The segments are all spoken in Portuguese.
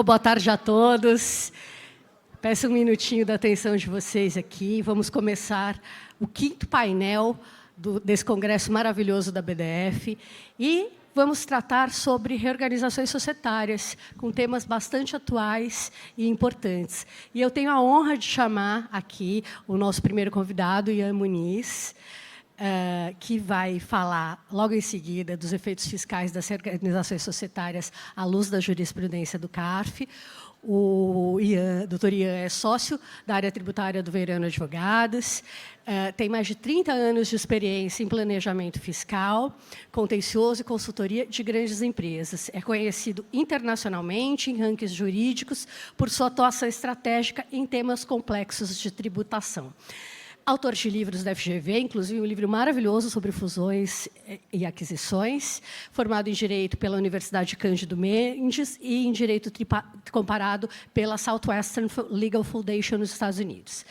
Boa tarde a todos. Peço um minutinho da atenção de vocês aqui. Vamos começar o 5º painel desse congresso maravilhoso da BDF e vamos tratar sobre reorganizações societárias, com temas bastante atuais e importantes. E eu tenho a honra de chamar aqui o nosso primeiro convidado, Ian Muniz, que vai falar, logo em seguida, dos efeitos fiscais das reorganizações societárias à luz da jurisprudência do CARF. O doutor Ian é sócio da área tributária do Veirano Advogados, tem mais de 30 anos de experiência em planejamento fiscal, contencioso e consultoria de grandes empresas. É conhecido internacionalmente em rankings jurídicos por sua atuação estratégica em temas complexos de tributação. Autor de livros da FGV, inclusive um livro maravilhoso sobre fusões e aquisições, formado em Direito pela Universidade Cândido Mendes e em Direito comparado pela Southwestern Legal Foundation nos Estados Unidos.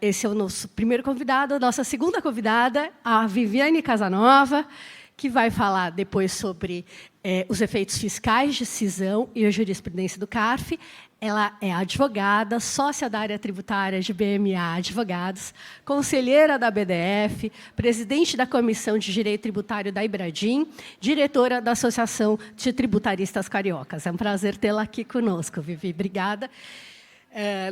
Esse é o nosso primeiro convidado. A nossa segunda convidada, a Viviane Casanova, que vai falar depois sobre os efeitos fiscais de cisão e a jurisprudência do CARF. Ela é advogada, sócia da área tributária de BMA Advogados, conselheira da BDF, presidente da Comissão de Direito Tributário da Ibradim, diretora da Associação de Tributaristas Cariocas. É um prazer tê-la aqui conosco, Vivi. Obrigada.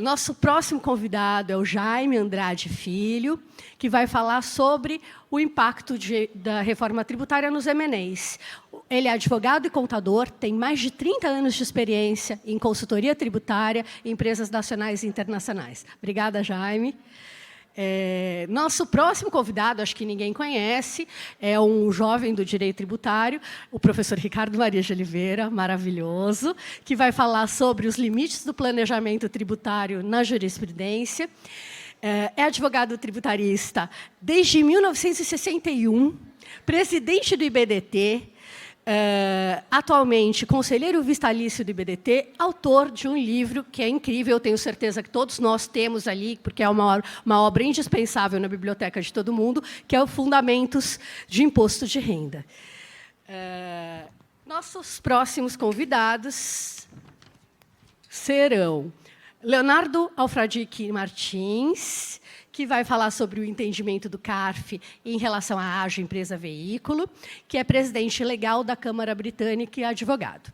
Nosso próximo convidado é o Jaime Andrade Filho, que vai falar sobre o impacto da reforma tributária nos M&As. Ele é advogado e contador, tem mais de 30 anos de experiência em consultoria tributária em empresas nacionais e internacionais. Obrigada, Jaime. Nosso próximo convidado, acho que ninguém conhece, é um jovem do direito tributário, o professor Ricardo Maria de Oliveira, maravilhoso, que vai falar sobre os limites do planejamento tributário na jurisprudência. É advogado tributarista desde 1961, presidente do IBDT, atualmente conselheiro vitalício do IBDT, autor de um livro que é incrível, eu tenho certeza que todos nós temos ali, porque é uma obra indispensável na biblioteca de todo mundo, que é o Fundamentos de Imposto de Renda. Nossos próximos convidados serão Leonardo Alfradique Martins, que vai falar sobre o entendimento do CARF em relação à AGE Empresa Veículo, que é presidente legal da Câmara Britânica e advogado.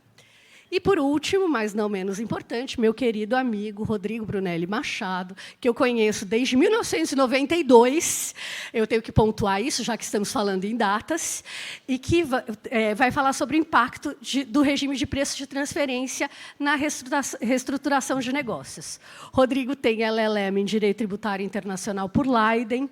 E, por último, mas não menos importante, meu querido amigo Rodrigo Brunelli Machado, que eu conheço desde 1992, eu tenho que pontuar isso, já que estamos falando em datas, e que vai falar sobre o impacto do regime de preço de transferência na reestruturação de negócios. Rodrigo tem LLM em Direito Tributário Internacional por Leiden,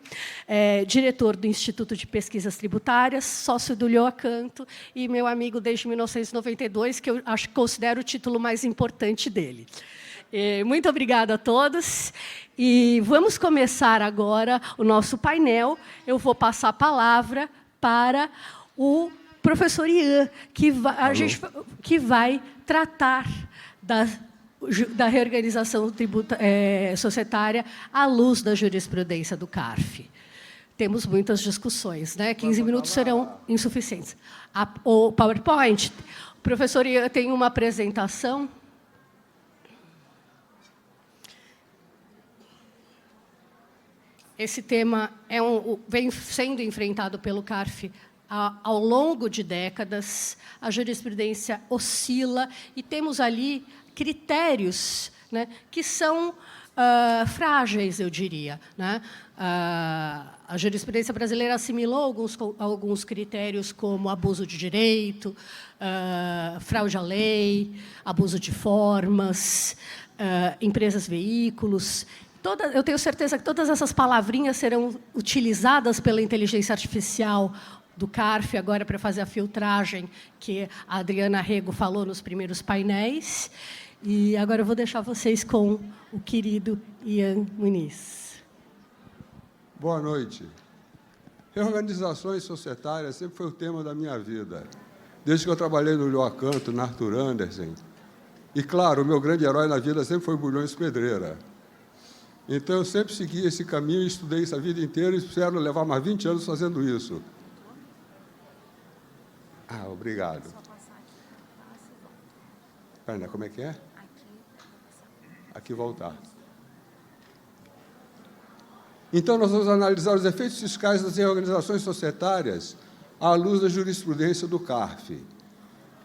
diretor do Instituto de Pesquisas Tributárias, sócio do Lioacanto, e meu amigo desde 1992, que eu acho que considero o título mais importante dele. Muito obrigada a todos. E vamos começar agora o nosso painel. Eu vou passar a palavra para o professor Ian, que vai tratar da reorganização societária à luz da jurisprudência do CARF. Temos muitas discussões, né? 15 minutos serão insuficientes. O PowerPoint... Professor, eu tenho uma apresentação. Esse tema vem sendo enfrentado pelo CARF ao longo de décadas. A jurisprudência oscila e temos ali critérios, né, que são frágeis, eu diria, né? A jurisprudência brasileira assimilou alguns critérios como abuso de direito, fraude à lei, abuso de formas, empresas veículos. Eu tenho certeza que todas essas palavrinhas serão utilizadas pela inteligência artificial do CARF agora para fazer a filtragem que a Adriana Rego falou nos primeiros painéis. E agora eu vou deixar vocês com o querido Ian Muniz. Boa noite. Reorganizações societárias sempre foi o tema da minha vida, desde que eu trabalhei no Lioacanto, na Arthur Andersen. E, claro, o meu grande herói na vida sempre foi Bulhões Pedreira. Então, eu sempre segui esse caminho e estudei isso a vida inteira e espero levar mais 20 anos fazendo isso. Obrigado. Peraí, como é que é? Aqui voltar. Então, nós vamos analisar os efeitos fiscais das reorganizações societárias à luz da jurisprudência do CARF.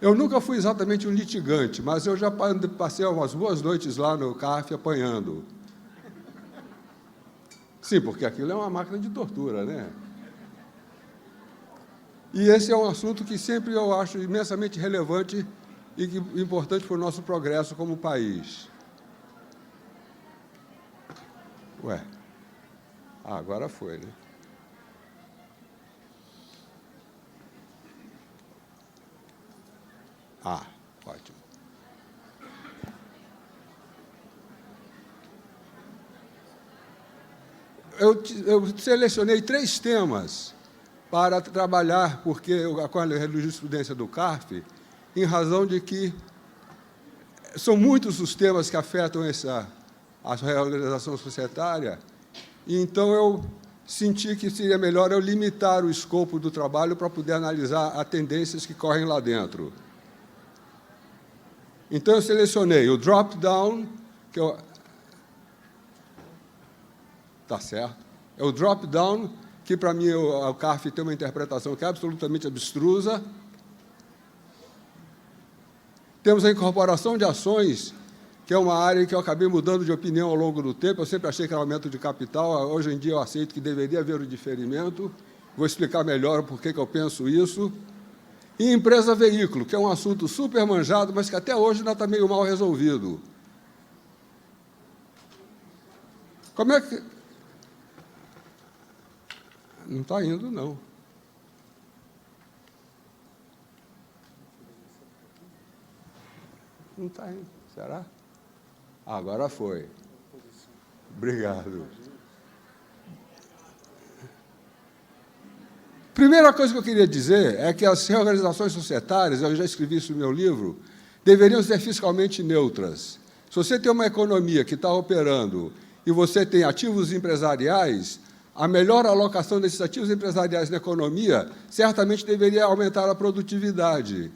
Eu nunca fui exatamente um litigante, mas eu já passei umas boas noites lá no CARF apanhando. Sim, porque aquilo é uma máquina de tortura, né? E esse é um assunto que sempre eu acho imensamente relevante e importante para o nosso progresso como país. Ué, agora foi, né? Ótimo. Eu selecionei 3 temas para trabalhar, porque com a jurisprudência do CARF, em razão de que são muitos os temas que afetam a reorganização societária, e então eu senti que seria melhor eu limitar o escopo do trabalho para poder analisar as tendências que correm lá dentro. Então, eu selecionei o drop-down, que eu... Tá certo. É o drop-down, que, para mim, o CARF tem uma interpretação que é absolutamente abstrusa. Temos a incorporação de ações, que é uma área em que eu acabei mudando de opinião ao longo do tempo. Eu sempre achei que era aumento de capital. Hoje em dia, eu aceito que deveria haver o diferimento. Vou explicar melhor por que eu penso isso. E empresa-veículo, que é um assunto super manjado, mas que até hoje ainda está meio mal resolvido. Como é que... Não está indo, não. Não está indo. Será? Agora foi. Obrigado. Primeira coisa que eu queria dizer é que as reorganizações societárias, eu já escrevi isso no meu livro, deveriam ser fiscalmente neutras. Se você tem uma economia que está operando e você tem ativos empresariais, a melhor alocação desses ativos empresariais na economia certamente deveria aumentar a produtividade.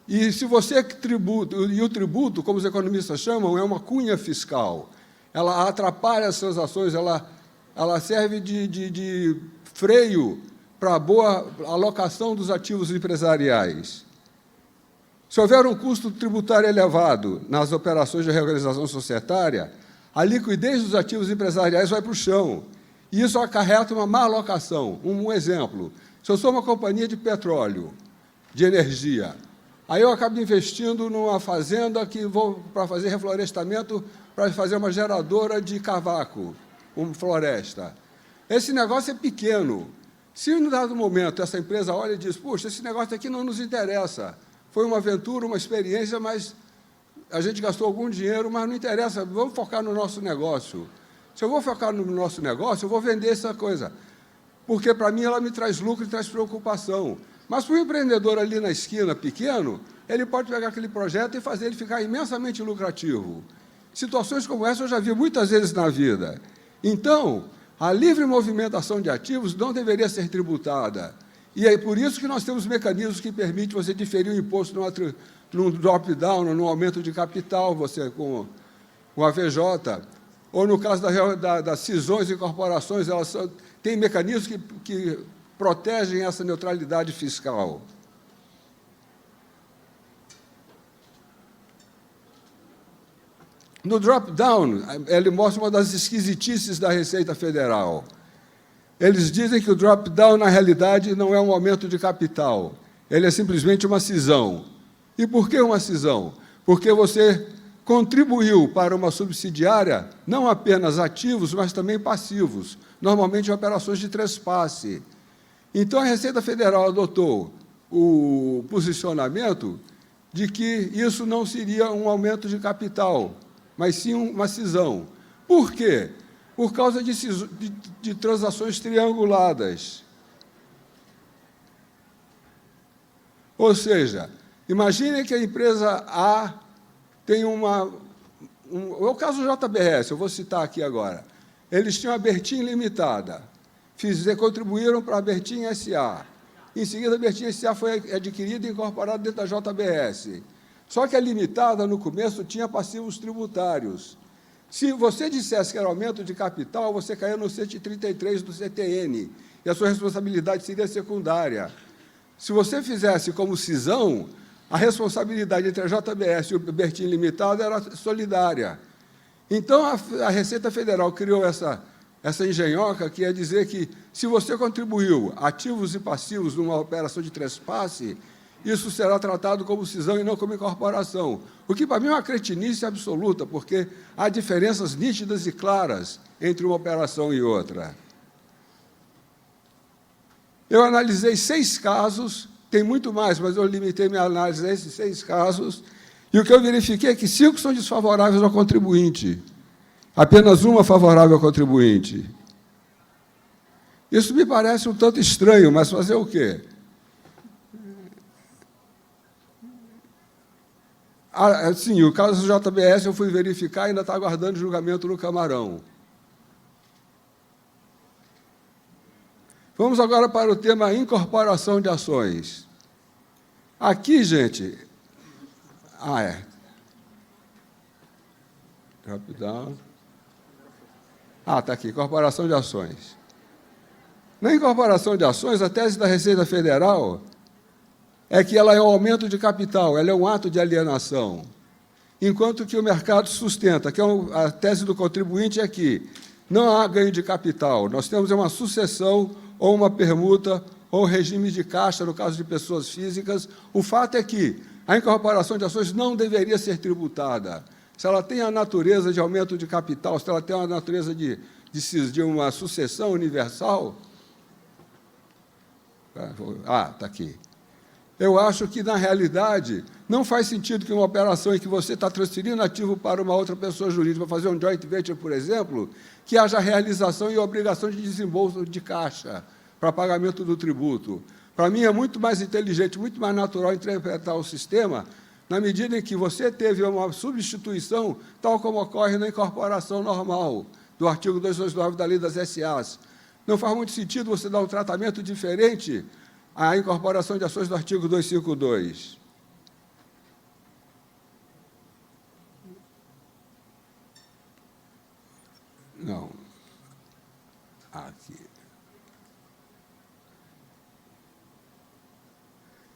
E se você tributa, e o tributo, como os economistas chamam, é uma cunha fiscal. Ela atrapalha as transações, ela serve de freio para a boa alocação dos ativos empresariais. Se houver um custo tributário elevado nas operações de reorganização societária, a liquidez dos ativos empresariais vai para o chão. E isso acarreta uma má alocação. Um exemplo, se eu sou uma companhia de petróleo, de energia, aí eu acabo investindo numa fazenda que vou para fazer reflorestamento, para fazer uma geradora de cavaco, uma floresta. Esse negócio é pequeno. Se, em um dado momento, essa empresa olha e diz, puxa, esse negócio aqui não nos interessa, foi uma aventura, uma experiência, mas a gente gastou algum dinheiro, mas não interessa, vamos focar no nosso negócio. Se eu vou focar no nosso negócio, eu vou vender essa coisa, porque, para mim, ela me traz lucro e traz preocupação. Mas, para o empreendedor ali na esquina, pequeno, ele pode pegar aquele projeto e fazer ele ficar imensamente lucrativo. Situações como essa eu já vi muitas vezes na vida. Então, a livre movimentação de ativos não deveria ser tributada. E é por isso que nós temos mecanismos que permitem você diferir o imposto num drop-down, num aumento de capital, você com a VJ, ou no caso das cisões e incorporações, elas têm mecanismos que protegem essa neutralidade fiscal. No drop-down, ele mostra uma das esquisitices da Receita Federal. Eles dizem que o drop-down, na realidade, não é um aumento de capital, ele é simplesmente uma cisão. E por que uma cisão? Porque você contribuiu para uma subsidiária não apenas ativos, mas também passivos, normalmente operações de trespasse. Então, a Receita Federal adotou o posicionamento de que isso não seria um aumento de capital, mas sim uma cisão. Por quê? Por causa de transações trianguladas. Ou seja, imaginem que a empresa A tem é o caso JBS, eu vou citar aqui agora. Eles tinham a Bertin Limitada, contribuíram para a Bertin SA. Em seguida, a Bertin SA foi adquirida e incorporada dentro da JBS. Só que a limitada, no começo, tinha passivos tributários. Se você dissesse que era aumento de capital, você caía no 133 do CTN, e a sua responsabilidade seria secundária. Se você fizesse como cisão, a responsabilidade entre a JBS e o Bertin Limitado era solidária. Então, a Receita Federal criou essa engenhoca, que é dizer que, se você contribuiu ativos e passivos numa operação de trespasse, isso será tratado como cisão e não como incorporação. O que, para mim, é uma cretinice absoluta, porque há diferenças nítidas e claras entre uma operação e outra. Eu analisei 6 casos, tem muito mais, mas eu limitei minha análise a esses 6 casos, e o que eu verifiquei é que 5 são desfavoráveis ao contribuinte, apenas uma favorável ao contribuinte. Isso me parece um tanto estranho, mas fazer o quê? Sim, o caso do JBS eu fui verificar e ainda está aguardando julgamento no Camarão. Vamos agora para o tema incorporação de ações. Aqui, gente... Rapidão. Está aqui, incorporação de ações. Na incorporação de ações, a tese da Receita Federal é que ela é um aumento de capital, ela é um ato de alienação, enquanto que o mercado sustenta, que a tese do contribuinte é que não há ganho de capital, nós temos uma sucessão ou uma permuta ou regime de caixa, no caso de pessoas físicas. O fato é que a incorporação de ações não deveria ser tributada. Se ela tem a natureza de aumento de capital, se ela tem a natureza de uma sucessão universal... Está aqui. Eu acho que, na realidade, não faz sentido que uma operação em que você está transferindo ativo para uma outra pessoa jurídica, para fazer um joint venture, por exemplo, que haja realização e obrigação de desembolso de caixa para pagamento do tributo. Para mim, é muito mais inteligente, muito mais natural interpretar o sistema na medida em que você teve uma substituição, tal como ocorre na incorporação normal, do artigo 229 da Lei das SAs. Não faz muito sentido você dar um tratamento diferente à incorporação de ações do artigo 252. Não. Aqui.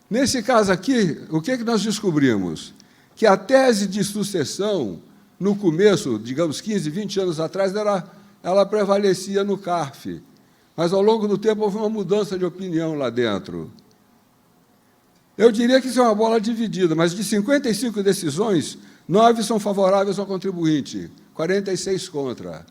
Nesse caso aqui, o que nós descobrimos? Que a tese de sucessão, no começo, digamos, 15, 20 anos atrás, ela prevalecia no CARF. Mas, ao longo do tempo, houve uma mudança de opinião lá dentro. Eu diria que isso é uma bola dividida, mas de 55 decisões, 9 são favoráveis ao contribuinte, 46 contra.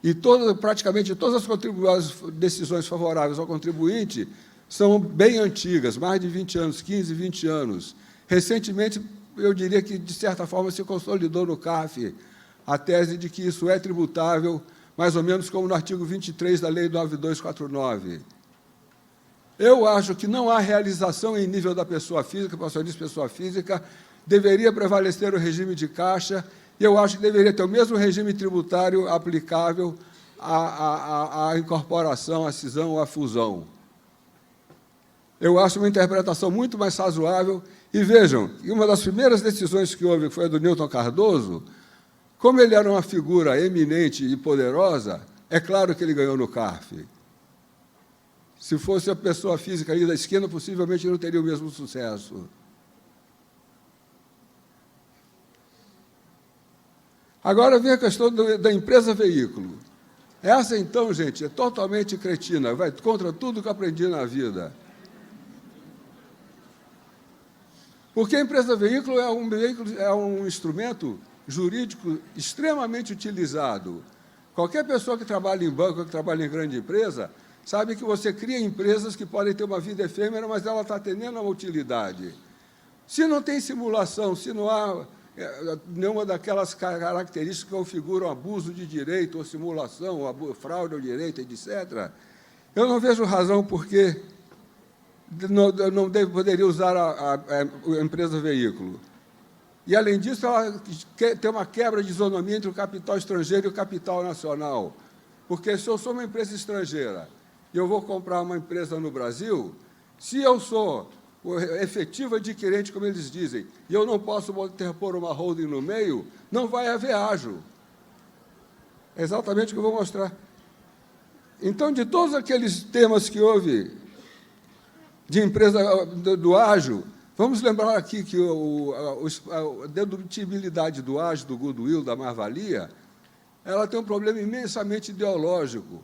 E praticamente todas as decisões favoráveis ao contribuinte são bem antigas, mais de 20 anos, 15, 20 anos. Recentemente, eu diria que, de certa forma, se consolidou no CARF a tese de que isso é tributável, mais ou menos como no artigo 23 da Lei 9249. Eu acho que não há realização em nível da pessoa física, pessoa física, deveria prevalecer o regime de caixa, e eu acho que deveria ter o mesmo regime tributário aplicável à incorporação, à cisão ou à fusão. Eu acho uma interpretação muito mais razoável. E vejam, uma das primeiras decisões que houve, que foi a do Newton Cardoso, como ele era uma figura eminente e poderosa, é claro que ele ganhou no CARF. Se fosse a pessoa física ali da esquina, possivelmente não teria o mesmo sucesso. Agora vem a questão da empresa veículo. Essa, então, gente, é totalmente cretina, vai contra tudo que eu aprendi na vida. Porque a empresa veículo é um instrumento jurídico extremamente utilizado. Qualquer pessoa que trabalha em banco, que trabalha em grande empresa, sabe que você cria empresas que podem ter uma vida efêmera, mas ela está tendo uma utilidade. Se não tem simulação, se não há nenhuma daquelas características que configuram abuso de direito, ou simulação, ou fraude ao direito, etc., eu não vejo razão por que não poderia usar a empresa veículo. E, além disso, ela tem uma quebra de isonomia entre o capital estrangeiro e o capital nacional. Porque, se eu sou uma empresa estrangeira e eu vou comprar uma empresa no Brasil, se eu sou o efetivo adquirente, como eles dizem, e eu não posso interpor uma holding no meio, não vai haver ágio. É exatamente o que eu vou mostrar. Então, de todos aqueles temas que houve de empresa do ágio, vamos lembrar aqui que a dedutibilidade do ágio, do goodwill, da mais-valia, ela tem um problema imensamente ideológico,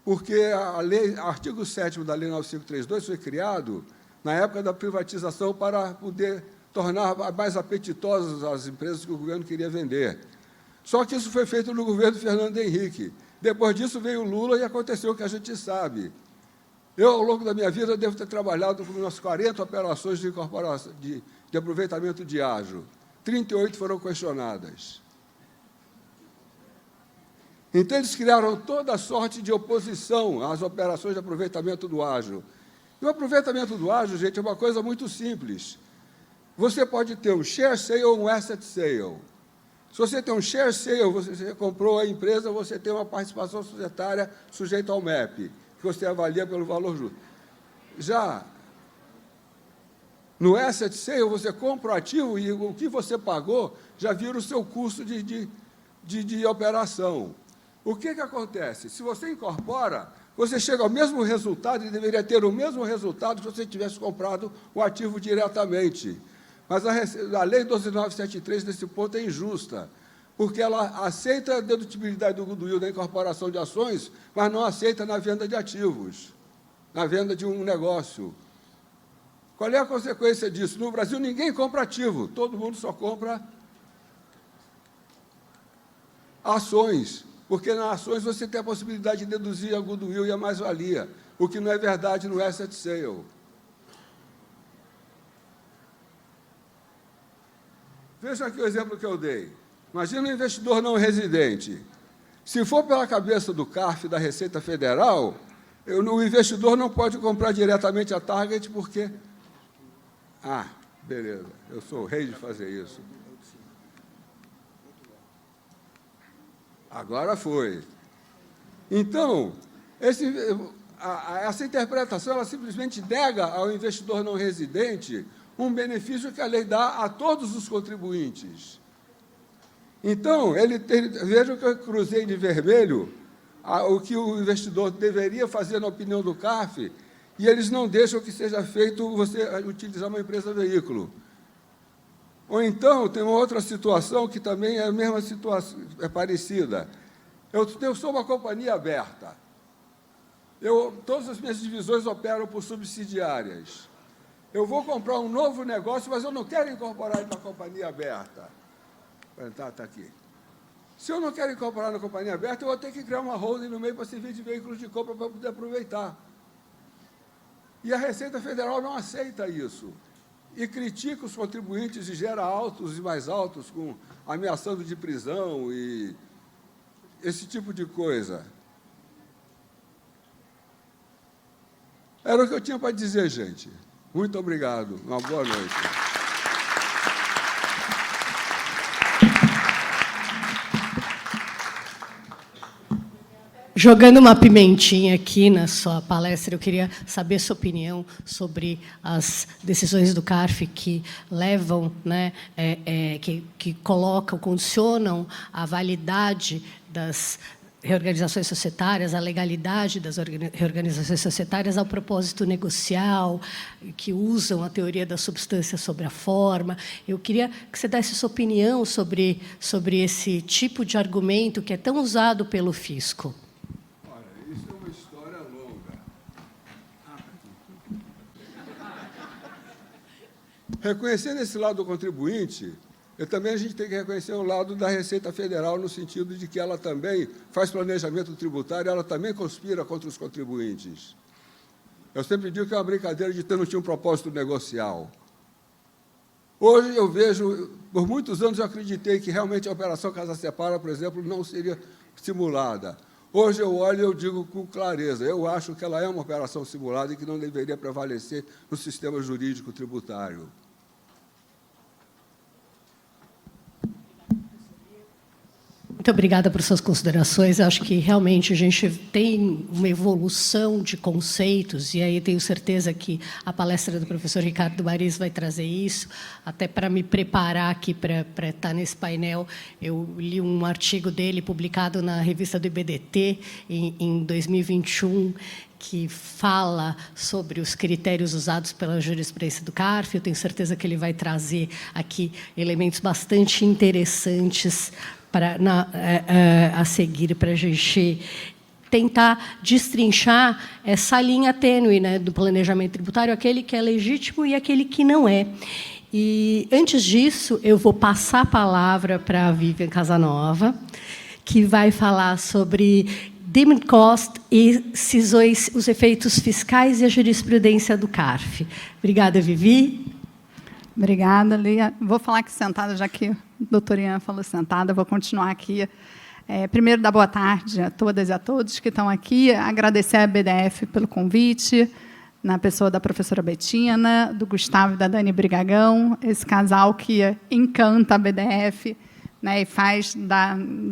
porque o artigo 7º da Lei 9532 foi criado na época da privatização para poder tornar mais apetitosas as empresas que o governo queria vender. Só que isso foi feito no governo Fernando Henrique. Depois disso veio o Lula e aconteceu o que a gente sabe. Eu, ao longo da minha vida, devo ter trabalhado com umas 40 operações de incorporação, de aproveitamento de ágio. 38 foram questionadas. Então, eles criaram toda sorte de oposição às operações de aproveitamento do ágio. E o aproveitamento do ágio, gente, é uma coisa muito simples. Você pode ter um share sale ou um asset sale. Se você tem um share sale, você comprou a empresa, você tem uma participação societária sujeita ao MEP, que você avalia pelo valor justo. Já no asset sale, você compra o ativo e o que você pagou já vira o seu custo de operação. O que acontece? Se você incorpora, você chega ao mesmo resultado e deveria ter o mesmo resultado se você tivesse comprado o ativo diretamente. Mas a Lei 12.973, nesse ponto, é injusta, porque ela aceita a dedutibilidade do goodwill da incorporação de ações, mas não aceita na venda de ativos, na venda de um negócio. Qual é a consequência disso? No Brasil, ninguém compra ativo, todo mundo só compra ações, porque nas ações você tem a possibilidade de deduzir a goodwill e a mais-valia, o que não é verdade no asset sale. Veja aqui o exemplo que eu dei. Imagina um investidor não residente. Se for pela cabeça do CARF, da Receita Federal, o investidor não pode comprar diretamente a Target porque... Ah, beleza, eu sou o rei de fazer isso. Agora foi. Então, essa interpretação ela simplesmente nega ao investidor não residente um benefício que a lei dá a todos os contribuintes. Então, vejam que eu cruzei de vermelho o que o investidor deveria fazer na opinião do CARF, e eles não deixam que seja feito você utilizar uma empresa veículo. Ou então, tem uma outra situação que também é a mesma situação, é parecida. Eu sou uma companhia aberta. Todas as minhas divisões operam por subsidiárias. Eu vou comprar um novo negócio, mas eu não quero incorporar ele na companhia aberta. Está aqui. Se eu não quero incorporar na companhia aberta, eu vou ter que criar uma holding no meio para servir de veículos de compra para poder aproveitar. E a Receita Federal não aceita isso. E critica os contribuintes e gera altos e mais altos, ameaçando de prisão e esse tipo de coisa. Era o que eu tinha para dizer, gente. Muito obrigado. Uma boa noite. Jogando uma pimentinha aqui na sua palestra, eu queria saber sua opinião sobre as decisões do CARF que levam, né, que colocam, condicionam a validade das reorganizações societárias, a legalidade das reorganizações societárias ao propósito negocial, que usam a teoria da substância sobre a forma. Eu queria que você desse sua opinião sobre esse tipo de argumento que é tão usado pelo fisco. Olha, isso é uma história longa. Reconhecendo esse lado do contribuinte, também a gente tem que reconhecer o lado da Receita Federal, no sentido de que ela também faz planejamento tributário, ela também conspira contra os contribuintes. Eu sempre digo que é uma brincadeira de ter não tinha um propósito negocial. Hoje eu vejo, por muitos anos eu acreditei que realmente a Operação Casa Separa, por exemplo, não seria simulada. Hoje eu olho e eu digo com clareza, eu acho que ela é uma operação simulada e que não deveria prevalecer no sistema jurídico tributário. Muito obrigada por suas considerações. Acho que realmente a gente tem uma evolução de conceitos, e aí tenho certeza que a palestra do professor Ricardo Mariz vai trazer isso. Até para me preparar aqui para estar nesse painel, eu li um artigo dele publicado na revista do IBDT em 2021, que fala sobre os critérios usados pela jurisprudência do CARF. Eu tenho certeza que ele vai trazer aqui elementos bastante interessantes a seguir para a gente tentar destrinchar essa linha tênue, né, do planejamento tributário, aquele que é legítimo e aquele que não é. E, antes disso, eu vou passar a palavra para a Vivian Casanova, que vai falar sobre Dimming Cost e cisões, os efeitos fiscais e a jurisprudência do CARF. Obrigada, Vivi. Obrigada, Lia. Vou falar aqui sentada, já que o doutor Ian falou sentada, vou continuar aqui. Primeiro, dar boa tarde a todas e a todos que estão aqui, agradecer à BDF pelo convite, na pessoa da professora Betina, do Gustavo e da Dani Brigagão, esse casal que encanta a BDF, né, e faz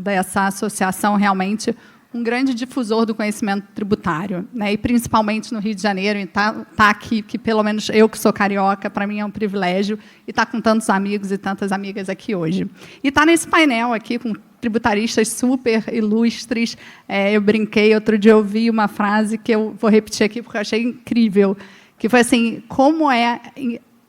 dessa associação realmente um grande difusor do conhecimento tributário, né, e principalmente no Rio de Janeiro, e tá aqui, que pelo menos eu que sou carioca, para mim é um privilégio, e estar com tantos amigos e tantas amigas aqui hoje. E estar nesse painel aqui com tributaristas super ilustres. Eu brinquei, outro dia eu ouvi uma frase que eu vou repetir aqui porque eu achei incrível, que foi assim: como é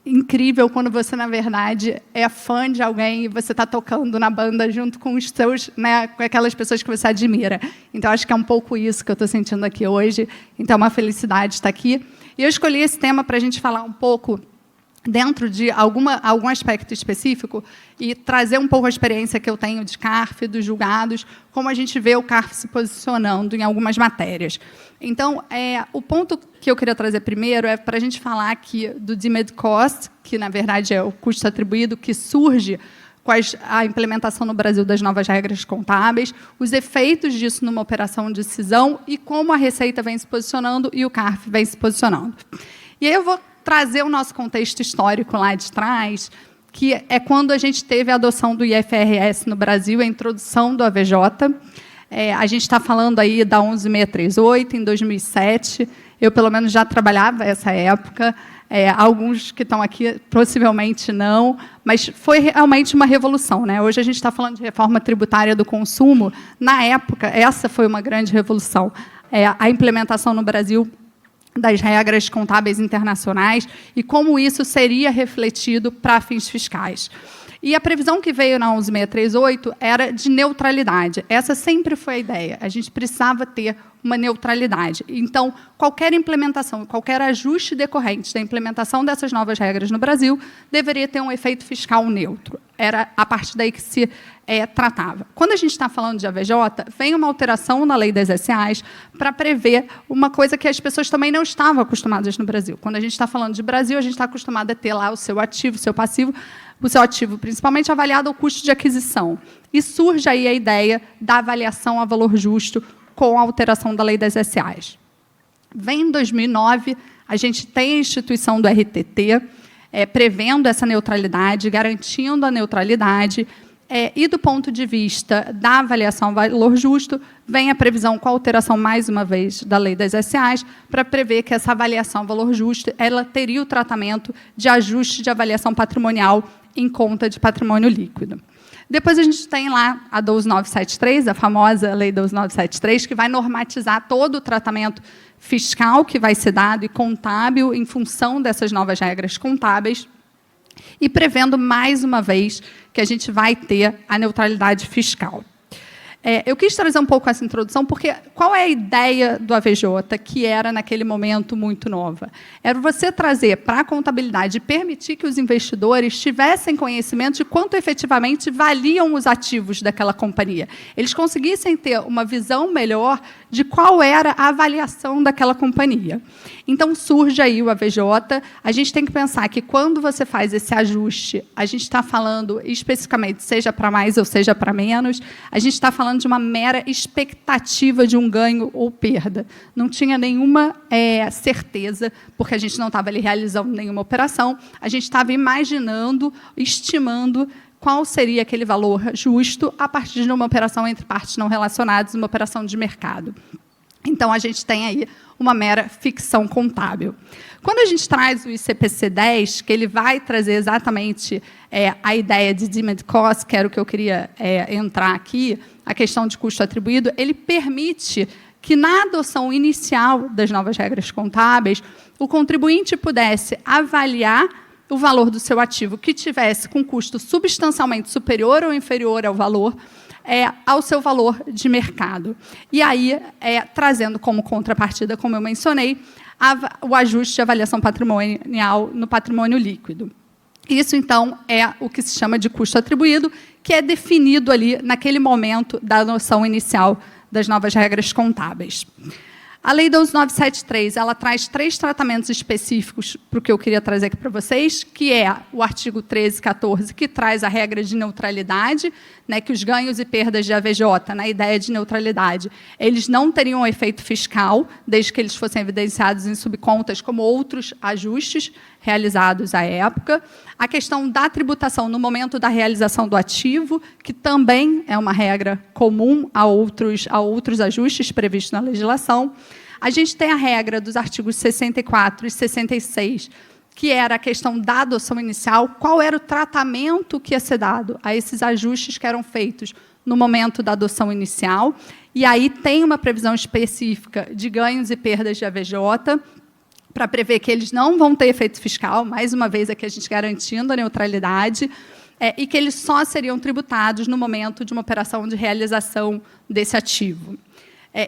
incrível quando você, na verdade, é fã de alguém e você está tocando na banda junto com os seus, né, com aquelas pessoas que você admira. Então, acho que é um pouco isso que eu estou sentindo aqui hoje. Então, é uma felicidade estar aqui. E eu escolhi esse tema para a gente falar um pouco dentro de algum aspecto específico e trazer um pouco a experiência que eu tenho de CARF, dos julgados, como a gente vê o CARF se posicionando em algumas matérias. Então, o ponto que eu queria trazer primeiro é para a gente falar aqui do Deemed Cost, que, na verdade, é o custo atribuído que surge com a implementação no Brasil das novas regras contábeis, os efeitos disso numa operação de cisão e como a Receita vem se posicionando e o CARF vem se posicionando. E aí eu vou trazer o nosso contexto histórico lá de trás, que é quando a gente teve a adoção do IFRS no Brasil, a introdução do AVJ. A gente está falando aí da 11638, em 2007. Eu, pelo menos, já trabalhava nessa época. Alguns que estão aqui, possivelmente não, mas foi realmente uma revolução, né? Hoje a gente está falando de reforma tributária do consumo. Na época, essa foi uma grande revolução. A implementação no Brasil das regras contábeis internacionais e como isso seria refletido para fins fiscais. E a previsão que veio na 11638 era de neutralidade. Essa sempre foi a ideia. A gente precisava ter uma neutralidade. Então, qualquer implementação, qualquer ajuste decorrente da implementação dessas novas regras no Brasil deveria ter um efeito fiscal neutro. Era a partir daí que se tratava. Quando a gente está falando de AVJ, vem uma alteração na lei das SAs para prever uma coisa que as pessoas também não estavam acostumadas no Brasil. Quando a gente está falando de Brasil, a gente está acostumado a ter lá o seu ativo, o seu passivo, o seu ativo principalmente avaliado ao custo de aquisição. E surge aí a ideia da avaliação a valor justo com a alteração da lei das SAs. Vem em 2009, a gente tem a instituição do RTT, prevendo essa neutralidade, garantindo a neutralidade, e, do ponto de vista da avaliação a valor justo, vem a previsão com a alteração, mais uma vez, da lei das SAs, para prever que essa avaliação a valor justo ela teria o tratamento de ajuste de avaliação patrimonial em conta de patrimônio líquido. Depois a gente tem lá a 12973, a famosa lei 12973, que vai normatizar todo o tratamento fiscal que vai ser dado e contábil em função dessas novas regras contábeis e prevendo, mais uma vez, que a gente vai ter a neutralidade fiscal. Eu quis trazer um pouco essa introdução, porque qual é a ideia do AVJ, que era, naquele momento, muito nova? Era você trazer para a contabilidade e permitir que os investidores tivessem conhecimento de quanto efetivamente valiam os ativos daquela companhia. Eles conseguissem ter uma visão melhor de qual era a avaliação daquela companhia. Então, surge aí o AVJ. A gente tem que pensar que, quando você faz esse ajuste, a gente está falando especificamente, seja para mais ou seja para menos, a gente está falando de uma mera expectativa de um ganho ou perda. Não tinha nenhuma certeza, porque a gente não estava ali realizando nenhuma operação, a gente estava imaginando, estimando qual seria aquele valor justo a partir de uma operação entre partes não relacionadas, uma operação de mercado. Então, a gente tem aí uma mera ficção contábil. Quando a gente traz o ICPC 10, que ele vai trazer exatamente a ideia de deemed cost, que era o que eu queria entrar aqui, a questão de custo atribuído, ele permite que, na adoção inicial das novas regras contábeis, o contribuinte pudesse avaliar o valor do seu ativo que tivesse com custo substancialmente superior ou inferior ao valor, ao seu valor de mercado. E aí, trazendo como contrapartida, como eu mencionei, o ajuste de avaliação patrimonial no patrimônio líquido. Isso, então, é o que se chama de custo atribuído, que é definido ali naquele momento da noção inicial das novas regras contábeis. A Lei 12.973, ela traz 3 tratamentos específicos para o que eu queria trazer aqui para vocês, que é o artigo 13 e 14, que traz a regra de neutralidade, né, que os ganhos e perdas de AVJ, na ideia de neutralidade, eles não teriam efeito fiscal, desde que eles fossem evidenciados em subcontas como outros ajustes realizados à época. A questão da tributação no momento da realização do ativo, que também é uma regra comum a outros ajustes previstos na legislação. A gente tem a regra dos artigos 64 e 66, que era a questão da adoção inicial, qual era o tratamento que ia ser dado a esses ajustes que eram feitos no momento da adoção inicial. E aí tem uma previsão específica de ganhos e perdas de AVJ, para prever que eles não vão ter efeito fiscal, mais uma vez aqui a gente garantindo a neutralidade, e que eles só seriam tributados no momento de uma operação de realização desse ativo.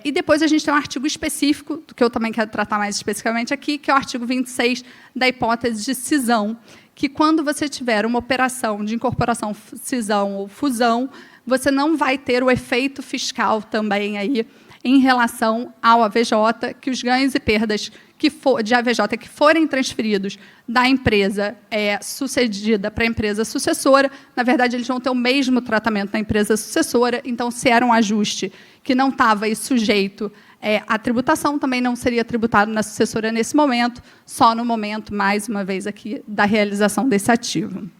E depois a gente tem um artigo específico, que eu também quero tratar mais especificamente aqui, que é o artigo 26 da hipótese de cisão, que quando você tiver uma operação de incorporação, cisão ou fusão, você não vai ter o efeito fiscal também aí em relação ao AVJ, que os ganhos e perdas de AVJ que forem transferidos da empresa sucedida para a empresa sucessora, na verdade, eles vão ter o mesmo tratamento na empresa sucessora, então, se era um ajuste que não estava sujeito à tributação, também não seria tributado na sucessora nesse momento, só no momento, mais uma vez, aqui, da realização desse ativo.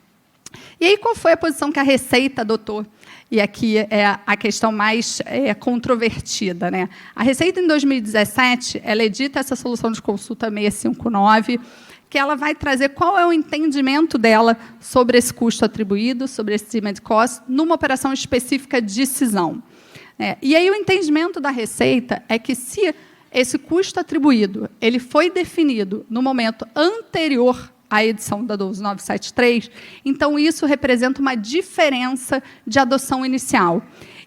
E aí, qual foi a posição que a Receita adotou? E aqui é a questão mais controvertida, né? A Receita, em 2017, ela edita essa solução de consulta 659, que ela vai trazer qual é o entendimento dela sobre esse custo atribuído, sobre esse deemed cost, numa operação específica de cisão. E aí, o entendimento da Receita é que, se esse custo atribuído ele foi definido no momento anterior a edição da 12.973, então isso representa uma diferença de adoção inicial.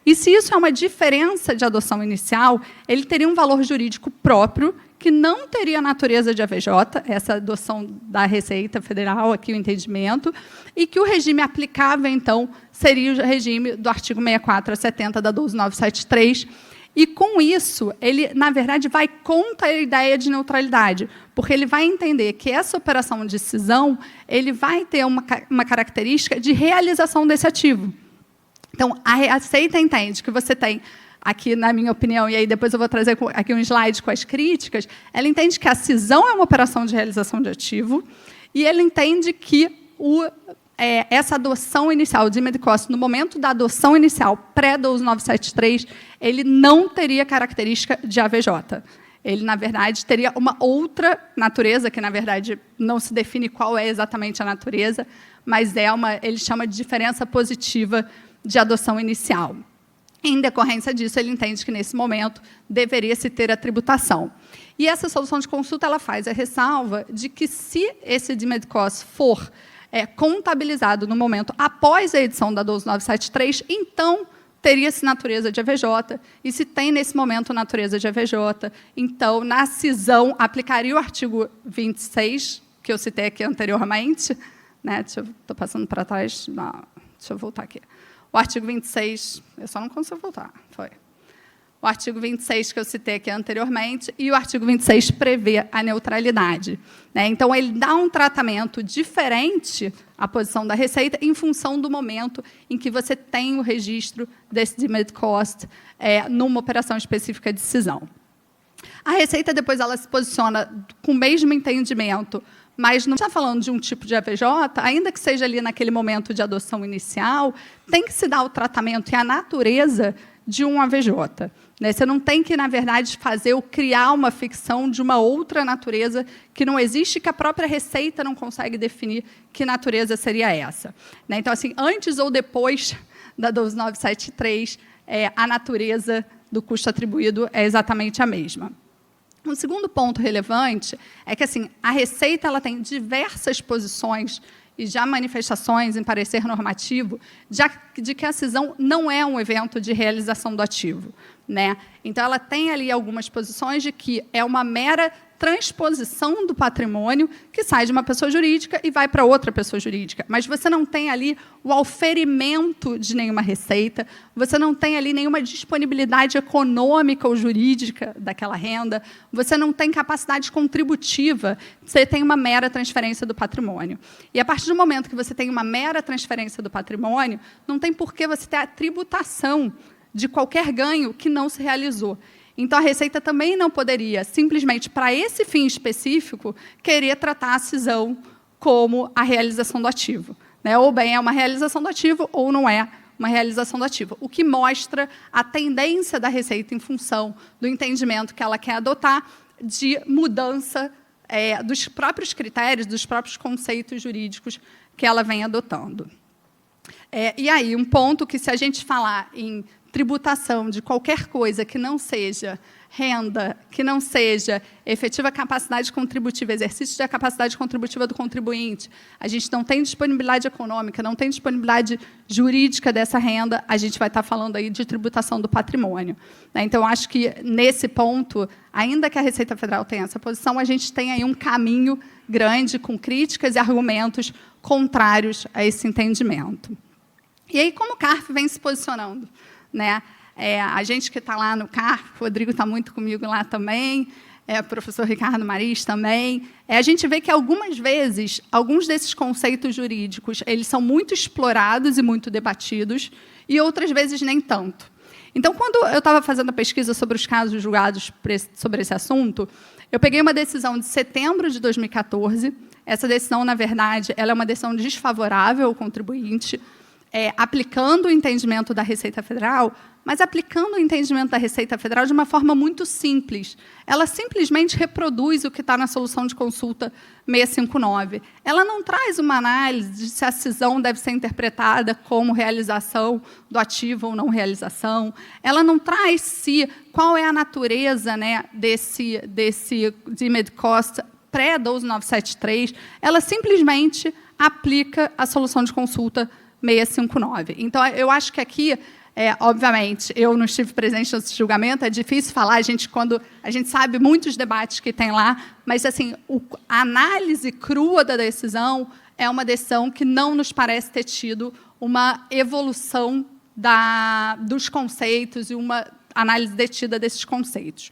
E se isso é uma diferença de adoção inicial, ele teria um valor jurídico próprio, que não teria natureza de AVJ, essa adoção da Receita Federal, aqui o entendimento, e que o regime aplicável, então, seria o regime do artigo 64 a 70 da 12.973, e, com isso, ele, na verdade, vai contra a ideia de neutralidade, porque ele vai entender que essa operação de cisão ele vai ter uma característica de realização desse ativo. Então, a Receita entende que você tem, aqui, na minha opinião, e aí depois eu vou trazer aqui um slide com as críticas, ela entende que a cisão é uma operação de realização de ativo, e ele entende que essa adoção inicial, o deemed cost, no momento da adoção inicial, pré-12.973, ele não teria característica de AVJ. Ele, na verdade, teria uma outra natureza, que, na verdade, não se define qual é exatamente a natureza, mas ele chama de diferença positiva de adoção inicial. Em decorrência disso, ele entende que, nesse momento, deveria-se ter a tributação. E essa solução de consulta ela faz a ressalva de que, se esse deemed cost for contabilizado no momento após a edição da 12.973, então teria-se natureza de AVJ, e se tem, nesse momento, natureza de AVJ, então, na cisão, aplicaria o artigo 26, que eu citei aqui anteriormente, né? Estou passando para trás, não, deixa eu voltar aqui. O artigo 26, eu só não consigo voltar, foi. O artigo 26, que eu citei aqui anteriormente, e o artigo 26 prevê a neutralidade. Então, ele dá um tratamento diferente à posição da Receita em função do momento em que você tem o registro desse deemed cost numa operação específica de cisão. A Receita, depois, ela se posiciona com o mesmo entendimento, Mas não está falando de um tipo de AVJ, ainda que seja ali naquele momento de adoção inicial, tem que se dar o tratamento e a natureza de um AVJ. Né? Você não tem que, na verdade, fazer ou criar uma ficção de uma outra natureza que não existe, que a própria Receita não consegue definir que natureza seria essa. Né? Então, assim, antes ou depois da 12973, a natureza do custo atribuído é exatamente a mesma. Um segundo ponto relevante é que assim, a Receita ela tem diversas posições e já manifestações em parecer normativo de que a cisão não é um evento de realização do ativo. Né? Então, ela tem ali algumas posições de que é uma mera transposição do patrimônio que sai de uma pessoa jurídica e vai para outra pessoa jurídica. Mas você não tem ali o auferimento de nenhuma receita, você não tem ali nenhuma disponibilidade econômica ou jurídica daquela renda, você não tem capacidade contributiva, você tem uma mera transferência do patrimônio. E, a partir do momento que você tem uma mera transferência do patrimônio, não tem por que você ter a tributação de qualquer ganho que não se realizou. Então, a Receita também não poderia, simplesmente para esse fim específico, querer tratar a cisão como a realização do ativo. Né? Ou bem é uma realização do ativo, ou não é uma realização do ativo. O que mostra a tendência da Receita em função do entendimento que ela quer adotar de mudança dos próprios critérios, dos próprios conceitos jurídicos que ela vem adotando. E aí, um ponto que, se a gente falar em tributação de qualquer coisa que não seja renda, que não seja efetiva capacidade contributiva, exercício da capacidade contributiva do contribuinte, a gente não tem disponibilidade econômica, não tem disponibilidade jurídica dessa renda, a gente vai estar falando aí de tributação do patrimônio. Então, acho que, nesse ponto, ainda que a Receita Federal tenha essa posição, a gente tem aí um caminho grande com críticas e argumentos contrários a esse entendimento. E aí, como o CARF vem se posicionando? Né? A gente que está lá no CARF, o Rodrigo está muito comigo lá também, o professor Ricardo Maris também, a gente vê que, algumas vezes, alguns desses conceitos jurídicos eles são muito explorados e muito debatidos, e outras vezes nem tanto. Então, quando eu estava fazendo a pesquisa sobre os casos julgados sobre esse assunto, eu peguei uma decisão de setembro de 2014. Essa decisão, na verdade, ela é uma decisão desfavorável ao contribuinte, aplicando o entendimento da Receita Federal, mas aplicando o entendimento da Receita Federal de uma forma muito simples. Ela simplesmente reproduz o que está na solução de consulta 659. Ela não traz uma análise de se a cisão deve ser interpretada como realização do ativo ou não realização. Ela não traz qual é a natureza, né, desse deemed cost pré-12973. Ela simplesmente aplica a solução de consulta 659. Então, eu acho que aqui, obviamente, eu não estive presente nesse julgamento, é difícil falar, quando a gente sabe muitos debates que tem lá, mas assim, a análise crua da decisão é uma decisão que não nos parece ter tido uma evolução dos conceitos e uma análise detida desses conceitos.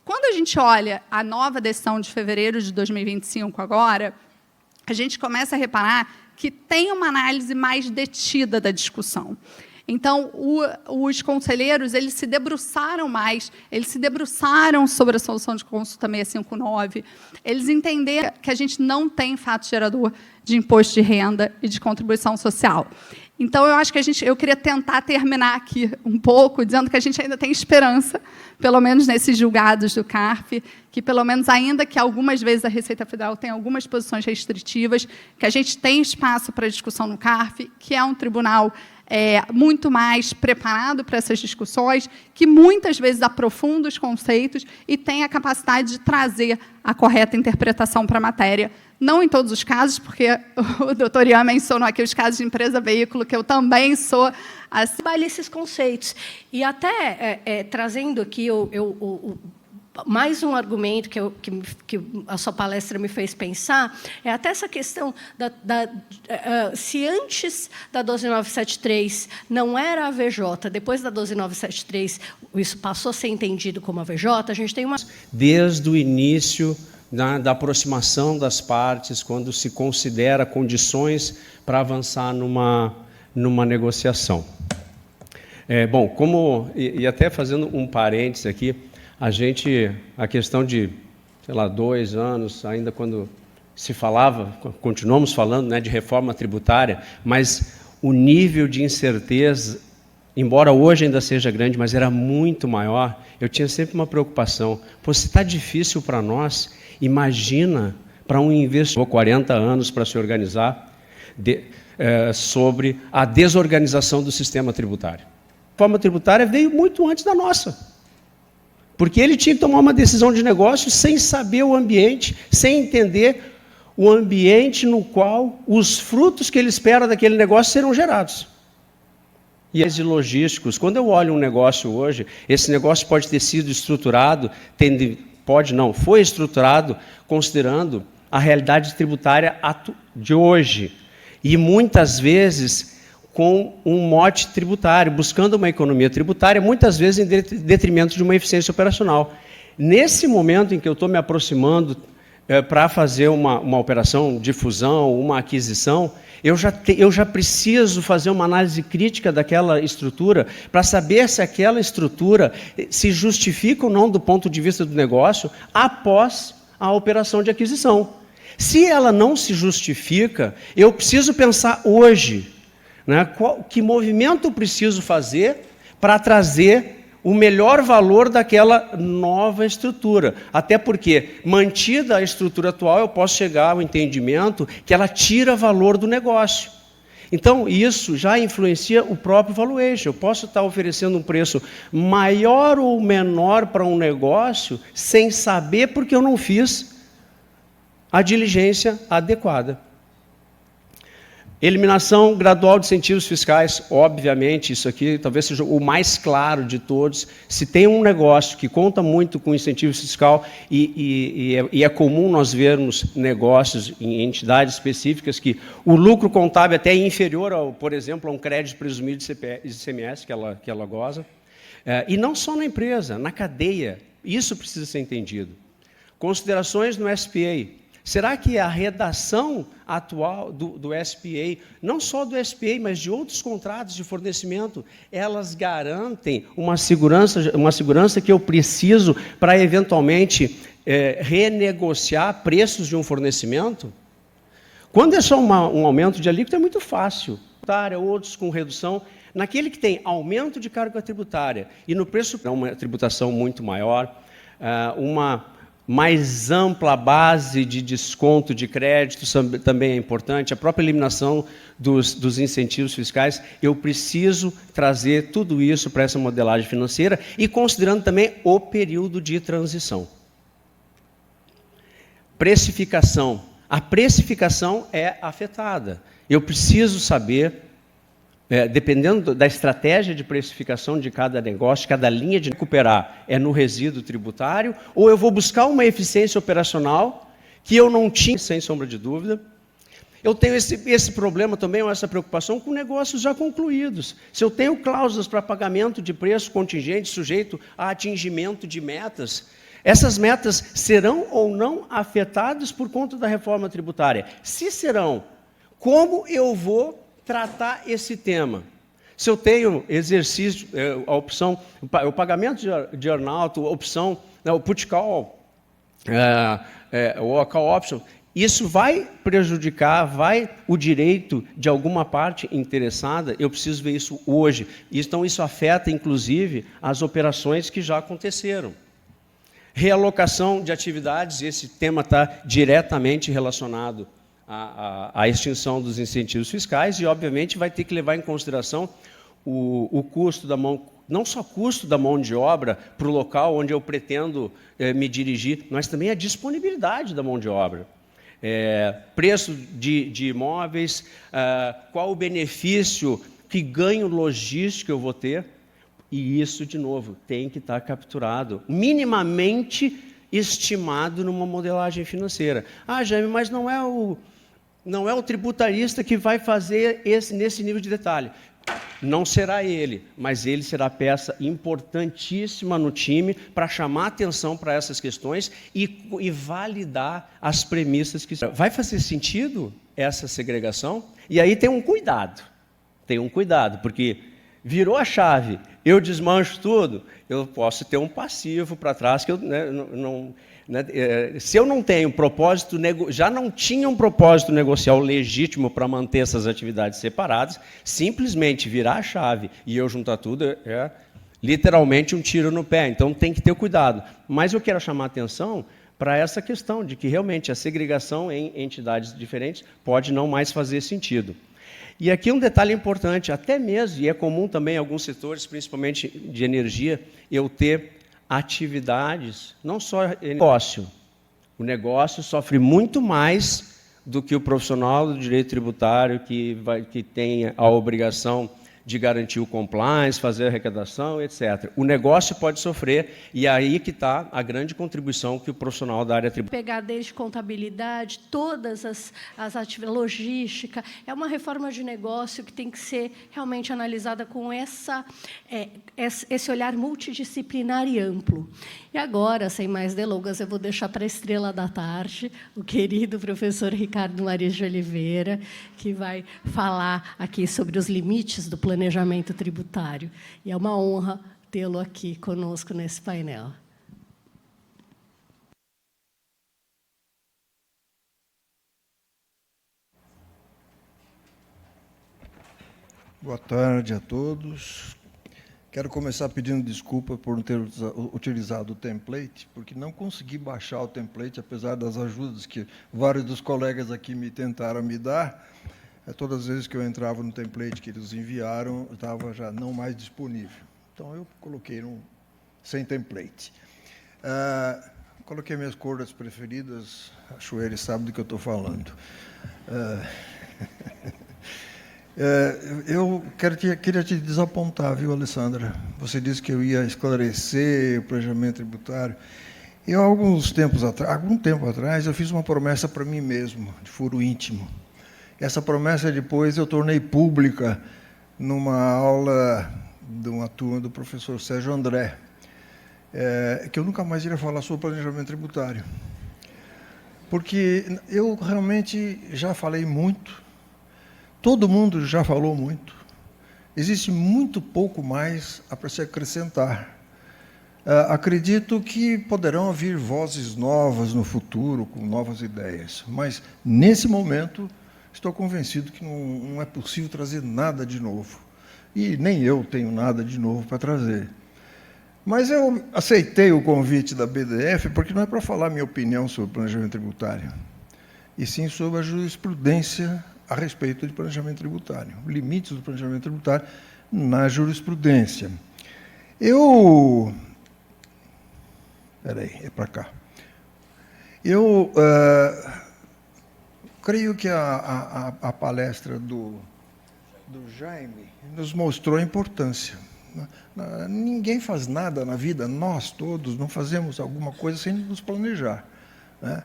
Quando a gente olha a nova decisão de fevereiro de 2025 agora, a gente começa a reparar que tem uma análise mais detida da discussão. Então, os conselheiros eles se debruçaram mais, eles se debruçaram sobre a solução de consulta 659, eles entenderam que a gente não tem fato gerador de imposto de renda e de contribuição social. Então, eu acho que eu queria tentar terminar aqui um pouco, dizendo que a gente ainda tem esperança, pelo menos nesses julgados do CARF, que, pelo menos, ainda que algumas vezes a Receita Federal tenha algumas posições restritivas, que a gente tem espaço para discussão no CARF, que é um tribunal muito mais preparado para essas discussões, que muitas vezes aprofunda os conceitos e tem a capacidade de trazer a correta interpretação para a matéria. Não em todos os casos, porque o doutor Ian mencionou aqui os casos de empresa-veículo, que eu também sou assim. Esses conceitos. E até trazendo aqui mais um argumento que a sua palestra me fez pensar, é até essa questão se antes da 12973 não era a AVJ, depois da 12973 isso passou a ser entendido como AVJ, a gente tem uma... Desde o início da aproximação das partes, quando se considera condições para avançar numa negociação. Bom, e até fazendo um parênteses aqui, a questão de, sei lá, 2 anos, ainda quando se falava, continuamos falando, né, de reforma tributária, mas o nível de incerteza, embora hoje ainda seja grande, mas era muito maior, eu tinha sempre uma preocupação. Pô, se está difícil para nós, imagina para um investidor 40 anos para se organizar sobre a desorganização do sistema tributário. A reforma tributária veio muito antes da nossa. Porque ele tinha que tomar uma decisão de negócio sem saber o ambiente, sem entender o ambiente no qual os frutos que ele espera daquele negócio serão gerados. E as logísticos, quando eu olho um negócio hoje, esse negócio pode ter sido estruturado, foi estruturado considerando a realidade tributária de hoje. E muitas vezes com um mote tributário, buscando uma economia tributária, muitas vezes em detrimento de uma eficiência operacional. Nesse momento em que eu estou me aproximando para fazer uma operação de fusão, uma aquisição, eu já preciso fazer uma análise crítica daquela estrutura para saber se aquela estrutura se justifica ou não do ponto de vista do negócio após a operação de aquisição. Se ela não se justifica, eu preciso pensar hoje, né, que movimento eu preciso fazer para trazer o melhor valor daquela nova estrutura. Até porque, mantida a estrutura atual, eu posso chegar ao entendimento que ela tira valor do negócio. Então, isso já influencia o próprio valuation. Eu posso estar oferecendo um preço maior ou menor para um negócio sem saber porque eu não fiz a diligência adequada. Eliminação gradual de incentivos fiscais, obviamente, isso aqui talvez seja o mais claro de todos. Se tem um negócio que conta muito com incentivo fiscal, e é comum nós vermos negócios em entidades específicas que o lucro contábil até é inferior, por exemplo, a um crédito presumido de ICMS que ela goza. E não só na empresa, na cadeia. Isso precisa ser entendido. Considerações no SPA. Será que a redação atual do SPA, não só do SPA, mas de outros contratos de fornecimento, elas garantem uma segurança que eu preciso para, eventualmente, renegociar preços de um fornecimento? Quando é só um aumento de alíquota, é muito fácil. Outros com redução. Naquele que tem aumento de carga tributária e no preço, uma tributação muito maior, uma mais ampla base de desconto de créditos também é importante, a própria eliminação dos incentivos fiscais, eu preciso trazer tudo isso para essa modelagem financeira e considerando também o período de transição. Precificação. A precificação é afetada. Eu preciso saber, dependendo da estratégia de precificação de cada negócio, cada linha de recuperar é no resíduo tributário, ou eu vou buscar uma eficiência operacional que eu não tinha, sem sombra de dúvida. Eu tenho esse problema também, ou essa preocupação com negócios já concluídos. Se eu tenho cláusulas para pagamento de preço contingente sujeito a atingimento de metas, essas metas serão ou não afetadas por conta da reforma tributária? Se serão, como eu vou tratar esse tema? Se eu tenho exercício, a opção, o pagamento de earn-out, a opção, o put call, o call option, isso vai prejudicar, o direito de alguma parte interessada, eu preciso ver isso hoje. Então, isso afeta, inclusive, as operações que já aconteceram. Realocação de atividades, esse tema está diretamente relacionado à extinção dos incentivos fiscais e, obviamente, vai ter que levar em consideração o custo da mão, não só custo da mão de obra para o local onde eu pretendo me dirigir, mas também a disponibilidade da mão de obra. Preço de imóveis, qual o benefício, que ganho logístico eu vou ter, e isso, de novo, tem que estar capturado, minimamente estimado numa modelagem financeira. Ah, Jaime, mas não é o tributarista que vai fazer nesse nível de detalhe. Não será ele, mas ele será peça importantíssima no time para chamar atenção para essas questões e validar as premissas que... Vai fazer sentido essa segregação? E aí tem um cuidado, porque virou a chave, eu desmancho tudo, eu posso ter um passivo para trás, que eu, né, não, né, se eu não tenho propósito, já não tinha um propósito negocial legítimo para manter essas atividades separadas, simplesmente virar a chave e eu juntar tudo é literalmente um tiro no pé. Então, tem que ter cuidado. Mas eu quero chamar a atenção para essa questão de que, realmente, a segregação em entidades diferentes pode não mais fazer sentido. E aqui um detalhe importante, até mesmo, e é comum também em alguns setores, principalmente de energia, eu ter atividades, não só negócio. O negócio sofre muito mais do que o profissional do direito tributário que tem a obrigação de garantir o compliance, fazer a arrecadação, etc. O negócio pode sofrer, e aí que está a grande contribuição que o profissional da área tributária... Pegar desde contabilidade, todas as atividades, logística, é uma reforma de negócio que tem que ser realmente analisada com esse olhar multidisciplinar e amplo. E agora, sem mais delongas, eu vou deixar para a estrela da tarde, o querido professor Ricardo Mariz de Oliveira, que vai falar aqui sobre os limites do planejamento tributário. E é uma honra tê-lo aqui conosco nesse painel. Boa tarde a todos. Quero começar pedindo desculpa por não ter utilizado o template, porque não consegui baixar o template, apesar das ajudas que vários dos colegas aqui me tentaram me dar. Todas as vezes que eu entrava no template que eles enviaram, estava já não mais disponível. Então, eu coloquei sem template. Coloquei minhas cores preferidas, a Chuele sabe do que eu estou falando. Eu queria te desapontar, viu, Alessandra? Você disse que eu ia esclarecer o planejamento tributário. Eu, algum tempo atrás, eu fiz uma promessa para mim mesmo, de foro íntimo. Essa promessa, depois, eu tornei pública numa aula de uma turma do professor Sérgio André, que eu nunca mais iria falar sobre planejamento tributário. Porque eu realmente já falei muito, todo mundo já falou muito, existe muito pouco mais a se acrescentar. Acredito que poderão vir vozes novas no futuro, com novas ideias, mas, nesse momento, estou convencido que não é possível trazer nada de novo. E nem eu tenho nada de novo para trazer. Mas eu aceitei o convite da BDF porque não é para falar minha opinião sobre planejamento tributário, e sim sobre a jurisprudência a respeito de planejamento tributário, limites do planejamento tributário na jurisprudência. Espera aí, é para cá. Eu creio que a palestra do Jaime nos mostrou a importância. Ninguém faz nada na vida, nós todos não fazemos alguma coisa sem nos planejar, né?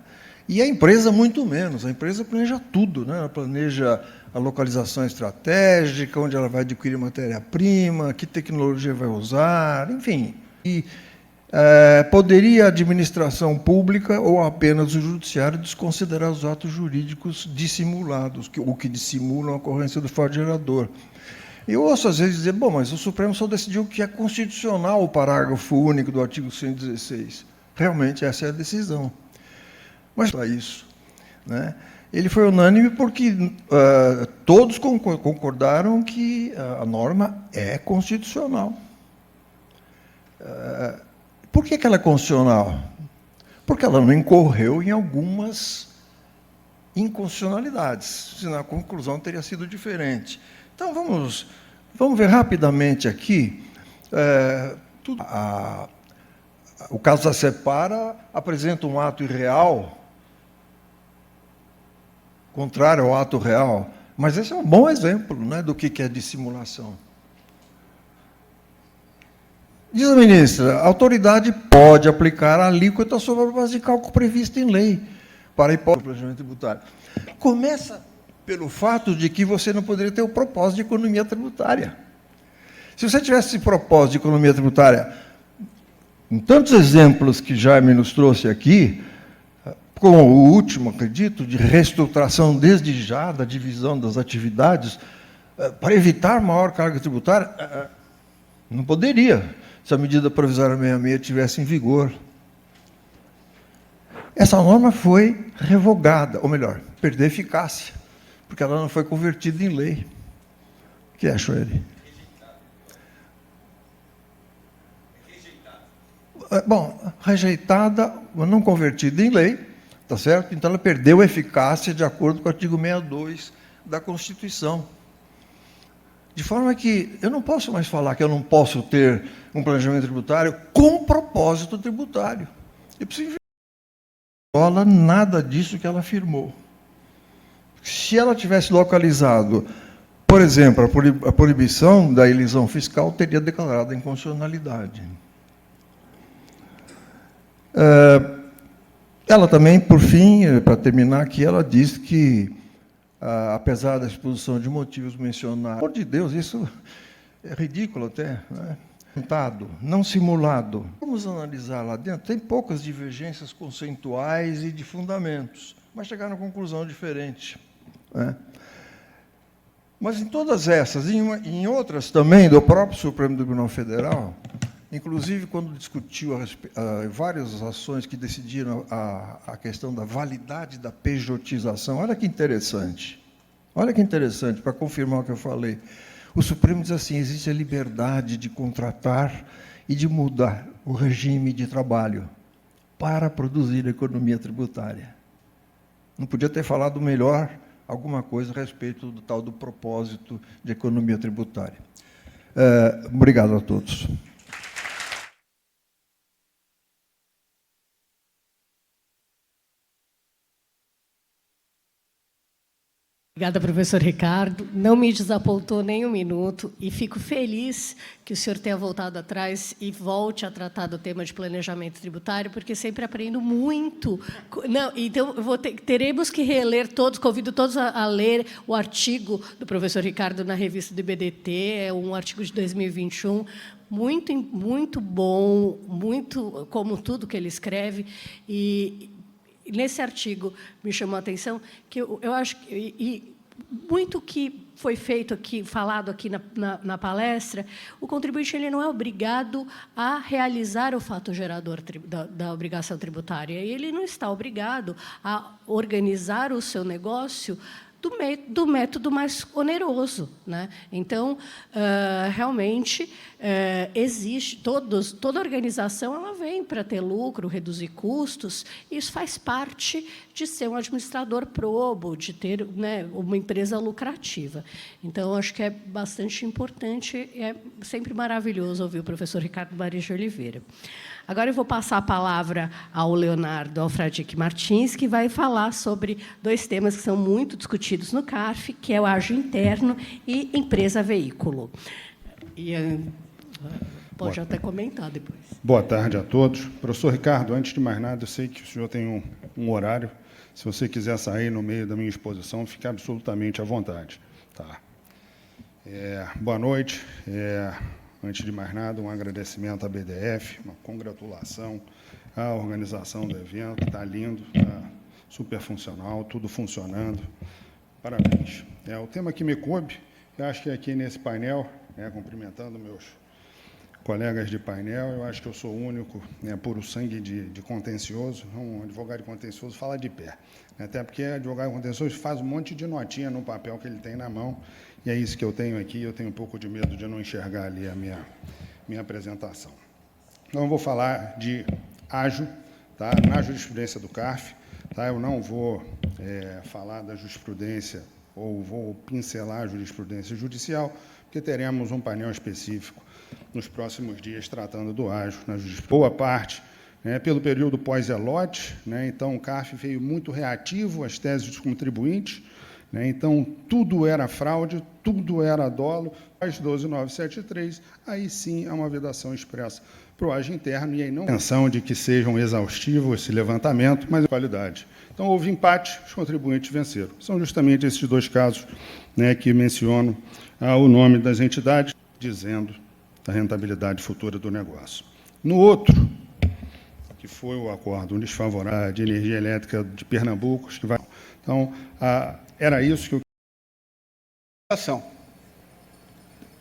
E a empresa, muito menos. A empresa planeja tudo, né? Ela planeja a localização estratégica, onde ela vai adquirir matéria-prima, que tecnologia vai usar, enfim. E poderia a administração pública ou apenas o judiciário desconsiderar os atos jurídicos dissimulados, ou que dissimulam a ocorrência do fato gerador. Eu ouço, às vezes, dizer, bom, mas o Supremo só decidiu que é constitucional o parágrafo único do artigo 116. Realmente, essa é a decisão. Mas para isso, né? Ele foi unânime porque todos concordaram que a norma é constitucional. Por que ela é constitucional? Porque ela não incorreu em algumas inconstitucionalidades, senão a conclusão teria sido diferente. Então, vamos ver rapidamente aqui. O caso da Separa apresenta um ato irreal, contrário ao ato real, mas esse é um bom exemplo, né, do que é dissimulação. Diz a ministra, a autoridade pode aplicar a alíquota sobre a base de cálculo prevista em lei para a hipótese do planejamento tributário. Começa pelo fato de que você não poderia ter o propósito de economia tributária. Se você tivesse esse propósito de economia tributária, em tantos exemplos que Jaime nos trouxe aqui, com o último, acredito, de reestruturação desde já da divisão das atividades, para evitar maior carga tributária, Não poderia, se a medida provisória 66 estivesse em vigor. Essa norma foi revogada, ou melhor, perdeu eficácia, porque ela não foi convertida em lei. O que achou ele? Bom, rejeitada, mas não convertida em lei, tá certo? Então ela perdeu eficácia de acordo com o artigo 62 da Constituição. De forma que eu não posso mais falar que eu não posso ter um planejamento tributário com propósito tributário. Eu preciso ver nada disso que ela afirmou. Se ela tivesse localizado, por exemplo, a proibição da elisão fiscal, teria declarado a inconstitucionalidade. Ela também, por fim, para terminar aqui, ela diz que, apesar da exposição de motivos mencionados, por de Deus, isso é ridículo até, né? Não simulado. Vamos analisar lá dentro, tem poucas divergências conceituais e de fundamentos, mas chegaram a conclusão diferente, né? Mas em todas essas, em outras também, do próprio Supremo Tribunal Federal, inclusive quando discutiu várias ações que decidiram a questão da validade da pejotização, olha que interessante, para confirmar o que eu falei. O Supremo diz assim, existe a liberdade de contratar e de mudar o regime de trabalho para produzir a economia tributária. Não podia ter falado melhor alguma coisa a respeito do tal do propósito de economia tributária. Obrigado a todos. Obrigada, professor Ricardo. Não me desapontou nem um minuto e fico feliz que o senhor tenha voltado atrás e volte a tratar do tema de planejamento tributário, porque sempre aprendo muito. Não, então, teremos que reler todos, convido todos a ler o artigo do professor Ricardo na revista do IBDT, é um artigo de 2021, muito bom, muito como tudo que ele escreve, e nesse artigo me chamou a atenção que eu acho que muito que foi feito aqui, falado aqui na palestra, o contribuinte ele não é obrigado a realizar o fato gerador da obrigação tributária. Ele não está obrigado a organizar o seu negócio do método mais oneroso, né? Então, realmente, existe, toda organização ela vem para ter lucro, reduzir custos, e isso faz parte de ser um administrador probo, de ter, né, uma empresa lucrativa. Então, acho que é bastante importante, é sempre maravilhoso ouvir o professor Ricardo Maris de Oliveira. Agora eu vou passar a palavra ao Leonardo Alfradique Martins, que vai falar sobre dois temas que são muito discutidos no CARF, que é o ágio interno e empresa-veículo. E pode até comentar depois. Boa tarde a todos. Professor Ricardo, antes de mais nada, eu sei que o senhor tem um horário. Se você quiser sair no meio da minha exposição, fique absolutamente à vontade. Tá. Boa noite. Antes de mais nada, um agradecimento à BDF, uma congratulação à organização do evento, que está lindo, está super funcional, tudo funcionando. Parabéns. O tema que me coube, eu acho que aqui nesse painel, cumprimentando meus colegas de painel, eu acho que eu sou o único puro sangue de contencioso, um advogado de contencioso fala de pé. Até porque advogado contencioso faz um monte de notinha no papel que ele tem na mão, e é isso que eu tenho aqui, eu tenho um pouco de medo de não enxergar ali a minha apresentação. Então, eu vou falar de ágio, tá? Na jurisprudência do CARF, tá? Eu não vou falar da jurisprudência, ou vou pincelar a jurisprudência judicial, porque teremos um painel específico nos próximos dias tratando do ágio na jurisprudência. Boa parte, pelo período pós-Elote, então o CARF veio muito reativo às teses dos contribuintes, então tudo era fraude, tudo era dolo, às 12.973, aí sim há uma vedação expressa para o ágio interno, e aí não intenção de que sejam exaustivos esse levantamento, mas qualidade. Então, houve empate, os contribuintes venceram. São justamente esses dois casos que mencionam o nome das entidades, dizendo da rentabilidade futura do negócio. No outro, que foi o acordo desfavorável de energia elétrica de Pernambuco, que vai... Então, era isso que eu...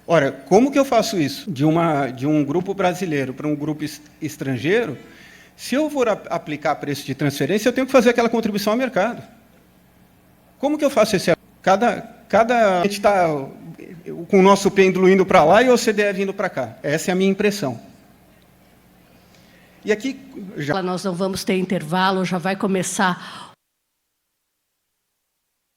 Ora, como que eu faço isso? De um grupo brasileiro para um grupo estrangeiro, se eu for aplicar preço de transferência, eu tenho que fazer aquela contribuição ao mercado. Como que eu faço esse... A gente está com o nosso pêndulo indo para lá e o OCDE vindo para cá. Essa é a minha impressão. E aqui... Nós não vamos ter intervalo, já vai começar